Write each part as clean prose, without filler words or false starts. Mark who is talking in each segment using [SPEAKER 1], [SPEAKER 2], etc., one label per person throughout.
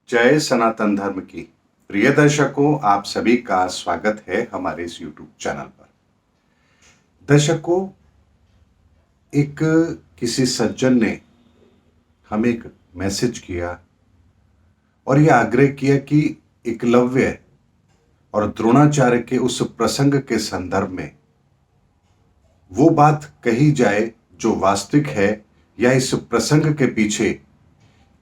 [SPEAKER 1] जय सनातन धर्म की प्रिय दर्शकों, आप सभी का स्वागत है हमारे इस YouTube चैनल पर। दर्शकों, एक किसी सज्जन ने हमें एक मैसेज किया और यह आग्रह किया कि एकलव्य और द्रोणाचार्य के उस प्रसंग के संदर्भ में वो बात कही जाए जो वास्तविक है, या इस प्रसंग के पीछे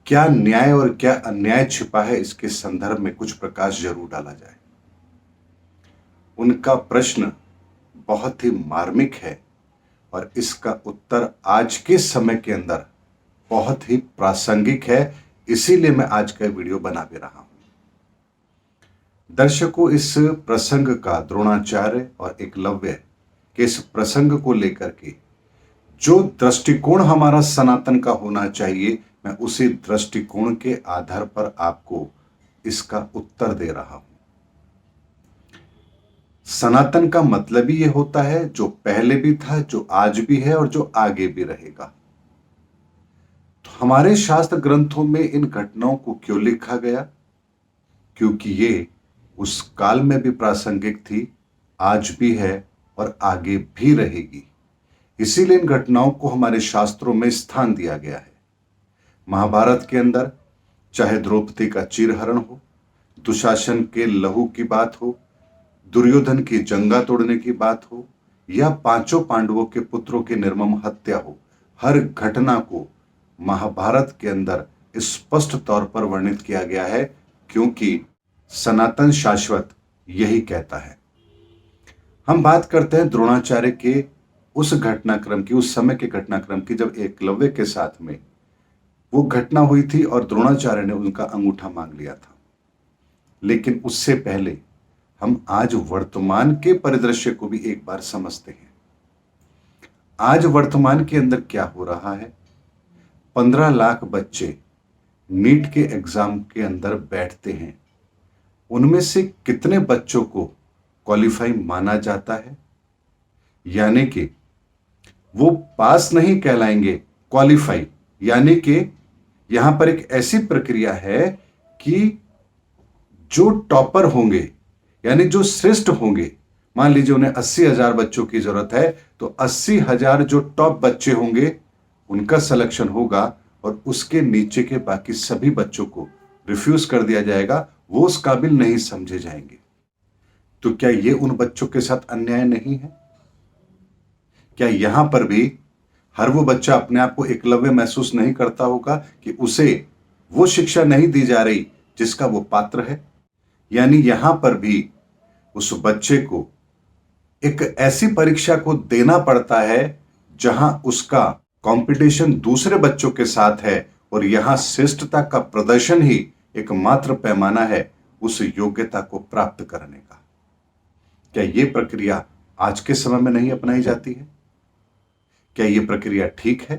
[SPEAKER 1] क्या न्याय और क्या अन्याय छिपा है, इसके संदर्भ में कुछ प्रकाश जरूर डाला जाए। उनका प्रश्न बहुत ही मार्मिक है और इसका उत्तर आज के समय के अंदर बहुत ही प्रासंगिक है, इसीलिए मैं आज का वीडियो बना भी रहा हूं। दर्शकों, इस प्रसंग का, द्रोणाचार्य और एकलव्य के इस प्रसंग को लेकर के जो दृष्टिकोण हमारा सनातन का होना चाहिए, मैं उसी दृष्टिकोण के आधार पर आपको इसका उत्तर दे रहा हूं। सनातन का मतलब ही यह होता है जो पहले भी था, जो आज भी है और जो आगे भी रहेगा। तो हमारे शास्त्र ग्रंथों में इन घटनाओं को क्यों लिखा गया? क्योंकि ये उस काल में भी प्रासंगिक थी, आज भी है और आगे भी रहेगी। इसीलिए इन घटनाओं को हमारे शास्त्रों में स्थान दिया गया है। महाभारत के अंदर चाहे द्रौपदी का चीरहरण हो, दुशासन के लहू की बात हो, दुर्योधन की जंगा तोड़ने की बात हो, या पांचों पांडवों के पुत्रों की निर्मम हत्या हो, हर घटना को महाभारत के अंदर स्पष्ट तौर पर वर्णित किया गया है, क्योंकि सनातन शाश्वत यही कहता है। हम बात करते हैं द्रोणाचार्य के उस घटनाक्रम की, उस समय के घटनाक्रम की, जब एकलव्य के साथ में वो घटना हुई थी और द्रोणाचार्य ने उनका अंगूठा मांग लिया था। लेकिन उससे पहले हम आज वर्तमान के परिदृश्य को भी एक बार समझते हैं। आज वर्तमान के अंदर क्या हो रहा है? 15 लाख बच्चे नीट के एग्जाम के अंदर बैठते हैं। उनमें से कितने बच्चों को क्वालिफाई माना जाता है? यानी कि वो पास नहीं कहलाएंगे, क्वालिफाई। यानी कि यहां पर एक ऐसी प्रक्रिया है कि जो टॉपर होंगे, यानी जो श्रेष्ठ होंगे, मान लीजिए उन्हें 80,000 बच्चों की जरूरत है, तो 80,000 जो टॉप बच्चे होंगे उनका सिलेक्शन होगा और उसके नीचे के बाकी सभी बच्चों को रिफ्यूज कर दिया जाएगा, वो उस काबिल नहीं समझे जाएंगे। तो क्या ये उन बच्चों के साथ अन्याय नहीं है? क्या यहां पर भी हर वो बच्चा अपने आप को एकलव्य महसूस नहीं करता होगा कि उसे वो शिक्षा नहीं दी जा रही जिसका वो पात्र है? यानी यहां पर भी उस बच्चे को एक ऐसी परीक्षा को देना पड़ता है जहां उसका कंपटीशन दूसरे बच्चों के साथ है, और यहां श्रेष्ठता का प्रदर्शन ही एकमात्र पैमाना है उस योग्यता को प्राप्त करने का। क्या यह प्रक्रिया आज के समय में नहीं अपनाई जाती है? क्या यह प्रक्रिया ठीक है?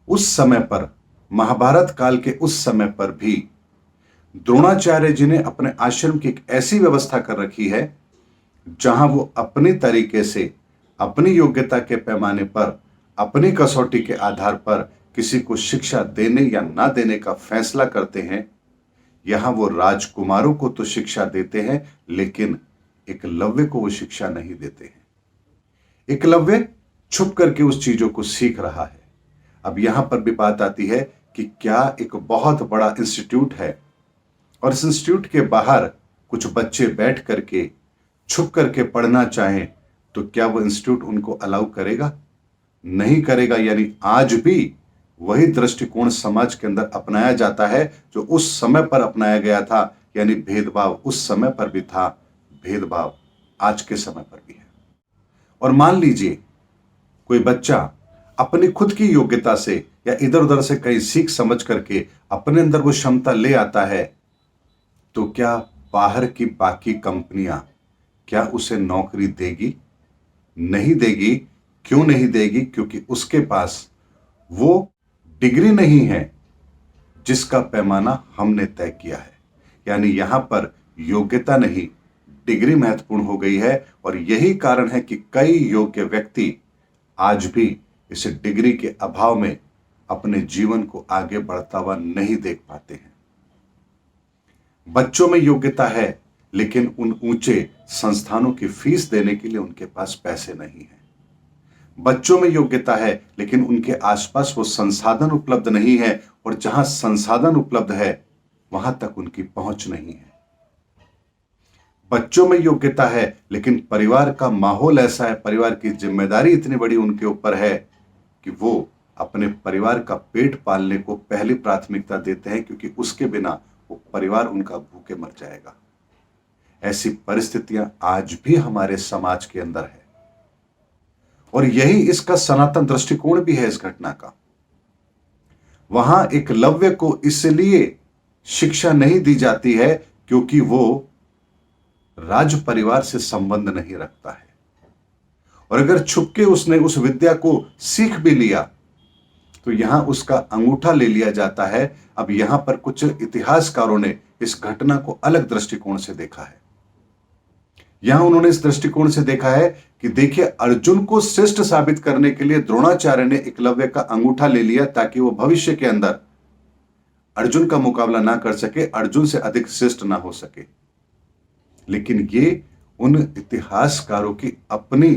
[SPEAKER 1] उस समय पर, महाभारत काल के उस समय पर भी द्रोणाचार्य जी ने अपने आश्रम की एक ऐसी व्यवस्था कर रखी है जहां वो अपनी तरीके से, अपनी योग्यता के पैमाने पर, अपनी कसौटी के आधार पर किसी को शिक्षा देने या ना देने का फैसला करते हैं। यहां वो राजकुमारों को तो शिक्षा देते हैं, लेकिन एकलव्य को वो शिक्षा नहीं देते हैं। एकलव्य छुप करके उस चीजों को सीख रहा है। अब यहां पर भी बात आती है कि क्या एक बहुत बड़ा इंस्टीट्यूट है और इस इंस्टीट्यूट के बाहर कुछ बच्चे बैठ करके छुप करके पढ़ना चाहें, तो क्या वो इंस्टीट्यूट उनको अलाउ करेगा? नहीं करेगा। यानी आज भी वही दृष्टिकोण समाज के अंदर अपनाया जाता है जो उस समय पर अपनाया गया था। यानी भेदभाव उस समय पर भी था, भेदभाव आज के समय पर भी है। और मान लीजिए कोई बच्चा अपनी खुद की योग्यता से या इधर उधर से कहीं सीख समझ करके अपने अंदर वो क्षमता ले आता है, तो क्या बाहर की बाकी कंपनियां क्या उसे नौकरी देगी? नहीं देगी। क्यों नहीं देगी? क्योंकि उसके पास वो डिग्री नहीं है जिसका पैमाना हमने तय किया है। यानी यहां पर योग्यता नहीं, डिग्री महत्वपूर्ण हो गई है। और यही कारण है कि कई योग्य व्यक्ति आज भी इस डिग्री के अभाव में अपने जीवन को आगे बढ़ता हुआ नहीं देख पाते हैं। बच्चों में योग्यता है, लेकिन उन ऊंचे संस्थानों की फीस देने के लिए उनके पास पैसे नहीं है। बच्चों में योग्यता है, लेकिन उनके आसपास वो संसाधन उपलब्ध नहीं है, और जहां संसाधन उपलब्ध है वहां तक उनकी पहुंच नहीं है। बच्चों में योग्यता है, लेकिन परिवार का माहौल ऐसा है, परिवार की जिम्मेदारी इतनी बड़ी उनके ऊपर है कि वो अपने परिवार का पेट पालने को पहली प्राथमिकता देते हैं, क्योंकि उसके बिना वो परिवार उनका भूखे मर जाएगा। ऐसी परिस्थितियां आज भी हमारे समाज के अंदर है, और यही इसका सनातन दृष्टिकोण भी है इस घटना का। वहां एकलव्य को इसलिए शिक्षा नहीं दी जाती है क्योंकि वो राज परिवार से संबंध नहीं रखता है, और अगर छुपके उसने उस विद्या को सीख भी लिया तो यहां उसका अंगूठा ले लिया जाता है। अब यहां पर कुछ इतिहासकारों ने इस घटना को अलग दृष्टिकोण से देखा है। यहां उन्होंने इस दृष्टिकोण से देखा है कि देखिए, अर्जुन को श्रेष्ठ साबित करने के लिए द्रोणाचार्य ने एकलव्य का अंगूठा ले लिया, ताकि वो भविष्य के अंदर अर्जुन का मुकाबला ना कर सके, अर्जुन से अधिक श्रेष्ठ ना हो सके। लेकिन ये उन इतिहासकारों की अपनी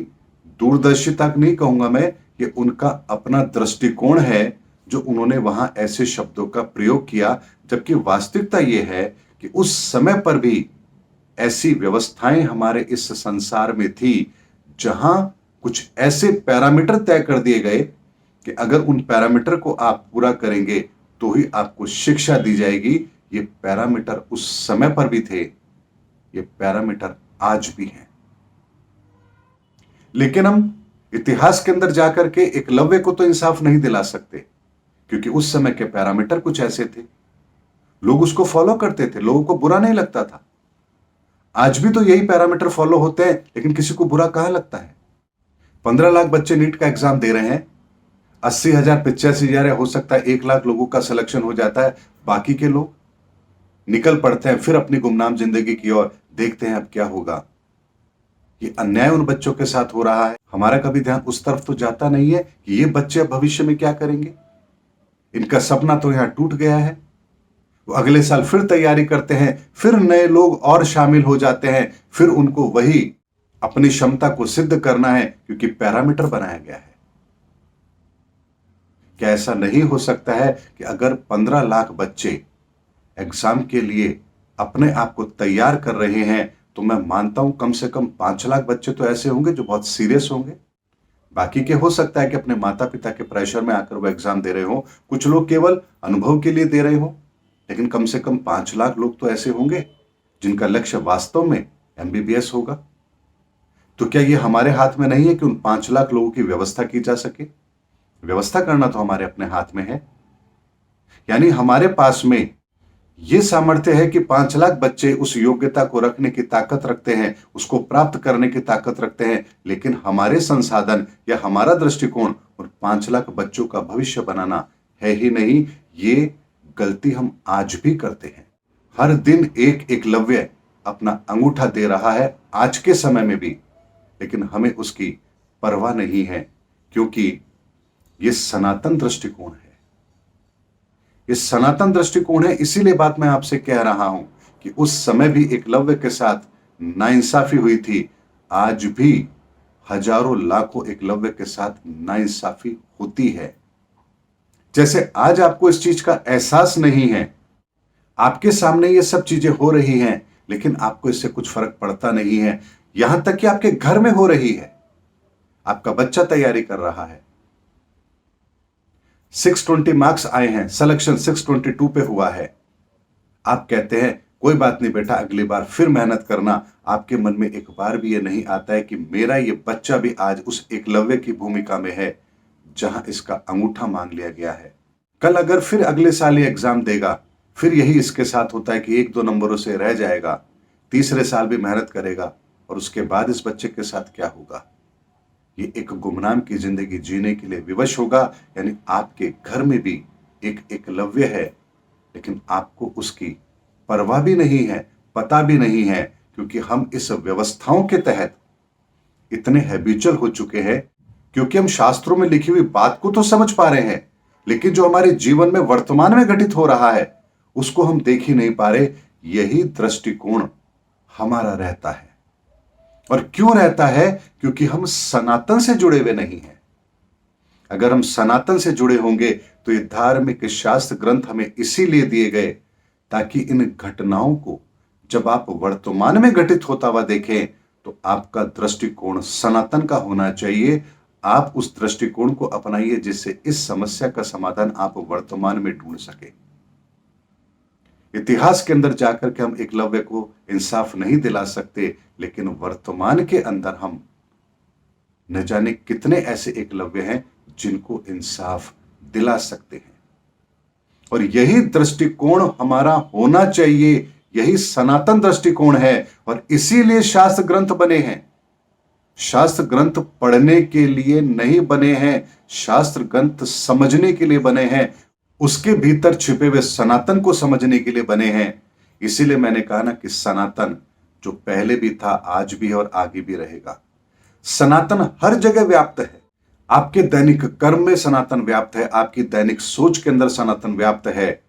[SPEAKER 1] दूरदर्शिता नहीं कहूंगा मैं, ये उनका अपना दृष्टिकोण है जो उन्होंने वहां ऐसे शब्दों का प्रयोग किया। जबकि वास्तविकता यह है कि उस समय पर भी ऐसी व्यवस्थाएं हमारे इस संसार में थी जहां कुछ ऐसे पैरामीटर तय कर दिए गए कि अगर उन पैरामीटर को आप पूरा करेंगे तो ही आपको शिक्षा दी जाएगी। ये पैरामीटर उस समय पर भी थे, ये पैरामीटर आज भी हैं। लेकिन हम इतिहास के अंदर जाकर के एकलव्य को तो इंसाफ नहीं दिला सकते, क्योंकि उस समय के पैरामीटर कुछ ऐसे थे, लोग उसको फॉलो करते थे, लोगों को बुरा नहीं लगता था। आज भी तो यही पैरामीटर फॉलो होते हैं, लेकिन किसी को बुरा कहां लगता है। 15 लाख बच्चे नीट का एग्जाम दे रहे हैं, 80,000 85,000 हो सकता है 1 लाख लोगों का सिलेक्शन हो जाता है। बाकी के लोग निकल पड़ते हैं फिर अपनी गुमनाम जिंदगी की ओर, देखते हैं अब क्या होगा। ये अन्याय उन बच्चों के साथ हो रहा है, हमारा कभी ध्यान उस तरफ तो जाता नहीं है कि ये बच्चे भविष्य में क्या करेंगे। इनका सपना तो यहां टूट गया है, वो अगले साल फिर तैयारी करते हैं, फिर नए लोग और शामिल हो जाते हैं, फिर उनको वही अपनी क्षमता को सिद्ध करना है, क्योंकि पैरामीटर बनाया गया है। क्या ऐसा नहीं हो सकता है कि अगर 15 लाख बच्चे एग्जाम के लिए अपने आप को तैयार कर रहे हैं, तो मैं मानता हूं कम से कम 5 लाख बच्चे तो ऐसे होंगे जो बहुत सीरियस होंगे। बाकी के हो सकता है कि अपने माता पिता के प्रेशर में आकर वो एग्जाम दे रहे हो, कुछ लोग केवल अनुभव के लिए दे रहे हो, लेकिन कम से कम 5 लाख लोग तो ऐसे होंगे जिनका लक्ष्य वास्तव में एमबीबीएस होगा। तो क्या ये हमारे हाथ में नहीं है कि उन 5 लाख लोगों की व्यवस्था की जा सके? व्यवस्था करना तो हमारे अपने हाथ में है। यानी हमारे पास में यह सामर्थ्य है कि 5 लाख बच्चे उस योग्यता को रखने की ताकत रखते हैं, उसको प्राप्त करने की ताकत रखते हैं, लेकिन हमारे संसाधन या हमारा दृष्टिकोण उन 5 लाख बच्चों का भविष्य बनाना है ही नहीं। ये गलती हम आज भी करते हैं। हर दिन एक एकलव्य अपना अंगूठा दे रहा है आज के समय में भी, लेकिन हमें उसकी परवाह नहीं है, क्योंकि यह सनातन दृष्टिकोण है। ये सनातन दृष्टिकोण है, इसीलिए बात मैं आपसे कह रहा हूं कि उस समय भी एकलव्य के साथ नाइंसाफी हुई थी, आज भी हजारों लाखों एकलव्य के साथ नाइंसाफी होती है। जैसे आज आपको इस चीज का एहसास नहीं है, आपके सामने ये सब चीजें हो रही हैं, लेकिन आपको इससे कुछ फर्क पड़ता नहीं है। यहां तक कि आपके घर में हो रही है, आपका बच्चा तैयारी कर रहा है, 620 मार्क्स आए हैं, सिलेक्शन 622 पे हुआ है। आप कहते हैं कोई बात नहीं बेटा, अगली बार फिर मेहनत करना। आपके मन में एक बार भी ये नहीं आता है कि मेरा ये बच्चा भी आज उस एकलव्य की भूमिका में है जहां इसका अंगूठा मांग लिया गया है। कल अगर फिर अगले साल ये एग्जाम देगा, फिर यही इसके साथ होता है कि 1-2 नंबरों से रह जाएगा, तीसरे साल भी मेहनत करेगा, और उसके बाद इस बच्चे के साथ क्या होगा? ये एक गुमनाम की जिंदगी जीने के लिए विवश होगा। यानी आपके घर में भी एक एकलव्य है, लेकिन आपको उसकी परवाह भी नहीं है, पता भी नहीं है, क्योंकि हम इस व्यवस्थाओं के तहत इतने हैबिचुअल हो चुके हैं, क्योंकि हम शास्त्रों में लिखी हुई बात को तो समझ पा रहे हैं, लेकिन जो हमारे जीवन में वर्तमान में घटित हो रहा है उसको हम देख ही नहीं पा रहे। यही दृष्टिकोण हमारा रहता है। और क्यों रहता है? क्योंकि हम सनातन से जुड़े हुए नहीं हैं। अगर हम सनातन से जुड़े होंगे तो ये धार्मिक शास्त्र ग्रंथ हमें इसीलिए दिए गए ताकि इन घटनाओं को जब आप वर्तमान में घटित होता हुआ देखें तो आपका दृष्टिकोण सनातन का होना चाहिए। आप उस दृष्टिकोण को अपनाइए जिससे इस समस्या का समाधान आप वर्तमान में ढूंढ सके। इतिहास के अंदर जाकर के हम एकलव्य को इंसाफ नहीं दिला सकते, लेकिन वर्तमान के अंदर हम न जाने कितने ऐसे एकलव्य हैं जिनको इंसाफ दिला सकते हैं। और यही दृष्टिकोण हमारा होना चाहिए, यही सनातन दृष्टिकोण है। और इसीलिए शास्त्र ग्रंथ बने हैं। शास्त्र ग्रंथ पढ़ने के लिए नहीं बने हैं, शास्त्र ग्रंथ समझने के लिए बने हैं, उसके भीतर छिपे हुए सनातन को समझने के लिए बने हैं। इसीलिए मैंने कहा ना कि सनातन जो पहले भी था, आज भी है और आगे भी रहेगा। सनातन हर जगह व्याप्त है। आपके दैनिक कर्म में सनातन व्याप्त है, आपकी दैनिक सोच के अंदर सनातन व्याप्त है,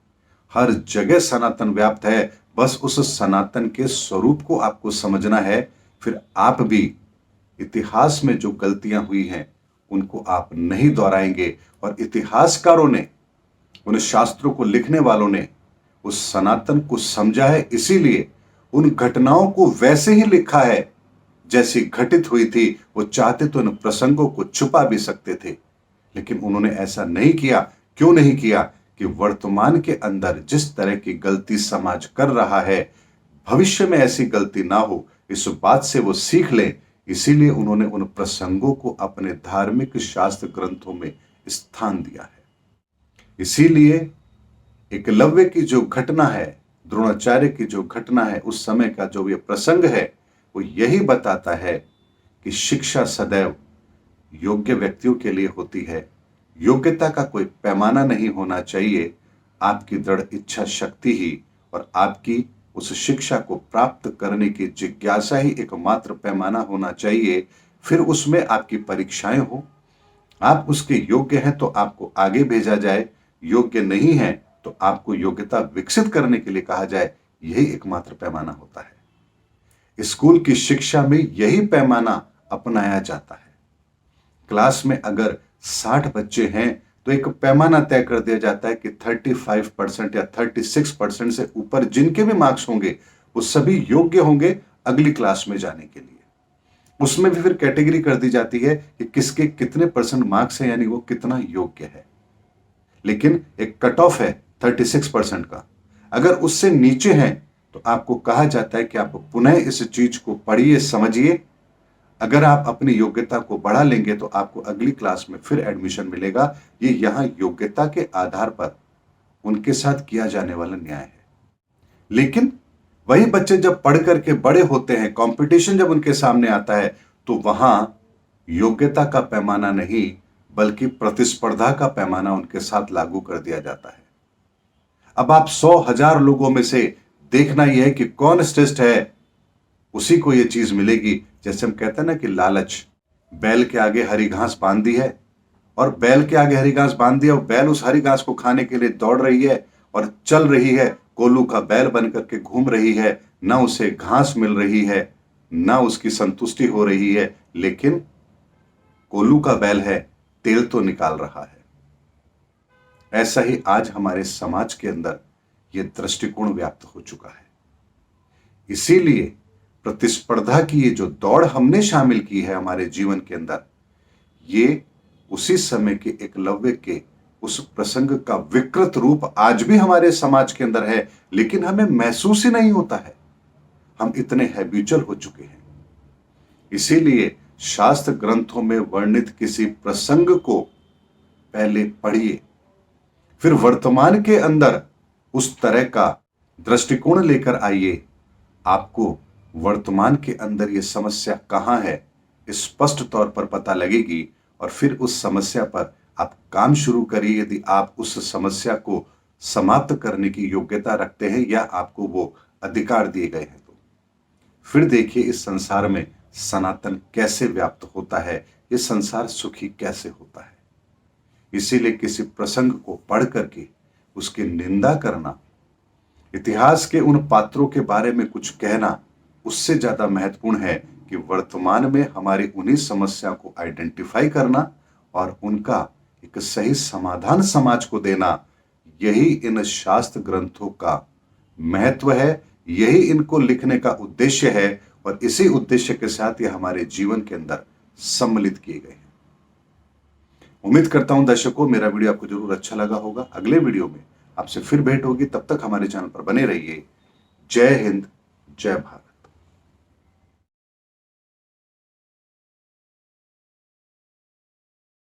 [SPEAKER 1] हर जगह सनातन व्याप्त है। बस उस सनातन के स्वरूप को आपको समझना है। फिर आप भी इतिहास में जो गलतियां हुई हैं उनको आप नहीं दोहराएंगे। और इतिहासकारों ने, उन शास्त्रों को लिखने वालों ने उस सनातन को समझा है, इसीलिए उन घटनाओं को वैसे ही लिखा है जैसी घटित हुई थी। वो चाहते तो इन प्रसंगों को छुपा भी सकते थे, लेकिन उन्होंने ऐसा नहीं किया। क्यों नहीं किया? कि वर्तमान के अंदर जिस तरह की गलती समाज कर रहा है, भविष्य में ऐसी गलती ना हो, इस बात से वो सीख लें। इसीलिए उन्होंने उन प्रसंगों को अपने धार्मिक शास्त्र ग्रंथों में स्थान दिया है। इसीलिए एकलव्य की जो घटना है, द्रोणाचार्य की जो घटना है, उस समय का जो ये प्रसंग है, वो यही बताता है कि शिक्षा सदैव योग्य व्यक्तियों के लिए होती है। योग्यता का कोई पैमाना नहीं होना चाहिए। आपकी दृढ़ इच्छा शक्ति ही और आपकी उस शिक्षा को प्राप्त करने की जिज्ञासा ही एकमात्र पैमाना होना चाहिए। फिर उसमें आपकी परीक्षाएं हो, आप उसके योग्य हैं तो आपको आगे भेजा जाए, योग्य नहीं है तो आपको योग्यता विकसित करने के लिए कहा जाए। यही एकमात्र पैमाना होता है। स्कूल की शिक्षा में यही पैमाना अपनाया जाता है। क्लास में अगर 60 बच्चे हैं तो एक पैमाना तय कर दिया जाता है कि 35% या 36% से ऊपर जिनके भी मार्क्स होंगे वो सभी योग्य होंगे अगली क्लास में जाने के लिए। उसमें भी फिर कैटेगरी कर दी जाती है कि किसके कितने परसेंट मार्क्स हैं, यानी वो कितना योग्य है। लेकिन एक कट ऑफ है 36% का। अगर उससे नीचे हैं तो आपको कहा जाता है कि आप पुनः इस चीज को पढ़िए, समझिए। अगर आप अपनी योग्यता को बढ़ा लेंगे तो आपको अगली क्लास में फिर एडमिशन मिलेगा। ये यहां योग्यता के आधार पर उनके साथ किया जाने वाला न्याय है। लेकिन वही बच्चे जब पढ़ करके बड़े होते हैं, कंपटीशन जब उनके सामने आता है, तो वहां योग्यता का पैमाना नहीं बल्कि प्रतिस्पर्धा का पैमाना उनके साथ लागू कर दिया जाता है। अब आप 100,000 लोगों में से देखना यह है कि कौन श्रेष्ठ है, उसी को यह चीज मिलेगी। जैसे हम कहते हैं ना कि लालच, बैल के आगे हरी घास बांध दी है और बैल के आगे हरी घास बांध दिया और बैल उस हरी घास को खाने के लिए दौड़ रही है और चल रही है, कोल्हू का बैल बन करके घूम रही है। ना उसे घास मिल रही है, ना उसकी संतुष्टि हो रही है, लेकिन कोल्हू का बैल है, तेल तो निकाल रहा है। ऐसा ही आज हमारे समाज के अंदर यह दृष्टिकोण व्याप्त हो चुका है। इसीलिए प्रतिस्पर्धा की ये जो दौड़ हमने शामिल की है हमारे जीवन के अंदर, ये उसी समय के एकलव्य के उस प्रसंग का विकृत रूप आज भी हमारे समाज के अंदर है, लेकिन हमें महसूस ही नहीं होता है। हम इतने हैबिचुअल हो चुके हैं। इसीलिए शास्त्र ग्रंथों में वर्णित किसी प्रसंग को पहले पढ़िए, फिर वर्तमान के अंदर उस तरह का दृष्टिकोण लेकर आइए। आपको वर्तमान के अंदर यह समस्या कहां है स्पष्ट तौर पर पता लगेगी और फिर उस समस्या पर आप काम शुरू करिए। यदि आप उस समस्या को समाप्त करने की योग्यता रखते हैं या आपको वो अधिकार दिए गए हैं, तो फिर देखिए इस संसार में सनातन कैसे व्याप्त होता है, ये संसार सुखी कैसे होता है। इसीलिए किसी प्रसंग को पढ़ करके उसकी निंदा करना, इतिहास के उन पात्रों के बारे में कुछ कहना उससे ज्यादा महत्वपूर्ण है कि वर्तमान में हमारी उन्हीं समस्या को आइडेंटिफाई करना और उनका एक सही समाधान समाज को देना। यही इन शास्त्र ग्रंथों का महत्व है, यही इनको लिखने का उद्देश्य है और इसी उद्देश्य के साथ ये हमारे जीवन के अंदर सम्मिलित किए गए हैं। उम्मीद करता हूं दर्शकों मेरा वीडियो आपको जरूर अच्छा लगा होगा। अगले वीडियो में आपसे फिर भेंट होगी, तब तक हमारे चैनल पर बने रहिए। जय हिंद, जय भारत।